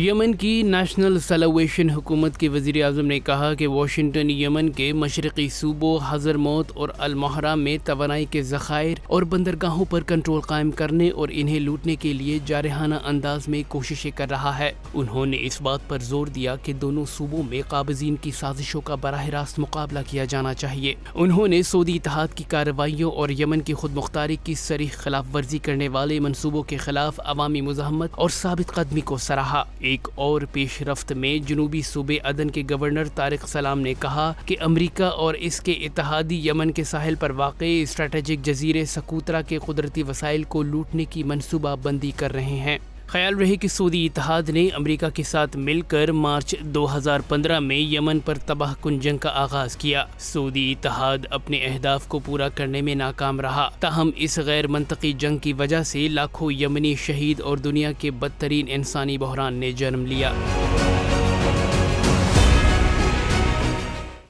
یمن کی national salvation حکومت کے وزیر اعظم نے کہا کہ واشنگٹن یمن کے مشرقی صوبوں حضرموت اور المہرہ میں توانائی کے ذخائر اور بندرگاہوں پر کنٹرول قائم کرنے اور انہیں لوٹنے کے لیے جارحانہ انداز میں کوششیں کر رہا ہے۔ انہوں نے اس بات پر زور دیا کہ دونوں صوبوں میں قابضین کی سازشوں کا براہ راست مقابلہ کیا جانا چاہیے۔ انہوں نے سعودی اتحاد کی کارروائیوں اور یمن کی خود مختاری کی صریح خلاف ورزی کرنے والے منصوبوں کے خلاف عوامی مزاحمت اور ثابت قدمی کو سراہا۔ ایک اور پیش رفت میں جنوبی صوبے عدن کے گورنر طارق سلام نے کہا کہ امریکہ اور اس کے اتحادی یمن کے ساحل پر واقع اسٹریٹجک جزیرے سکوترا کے قدرتی وسائل کو لوٹنے کی منصوبہ بندی کر رہے ہیں۔ خیال رہے کہ سعودی اتحاد نے امریکہ کے ساتھ مل کر مارچ 2015 میں یمن پر تباہ کن جنگ کا آغاز کیا۔ سعودی اتحاد اپنے اہداف کو پورا کرنے میں ناکام رہا، تاہم اس غیر منطقی جنگ کی وجہ سے لاکھوں یمنی شہید اور دنیا کے بدترین انسانی بحران نے جنم لیا۔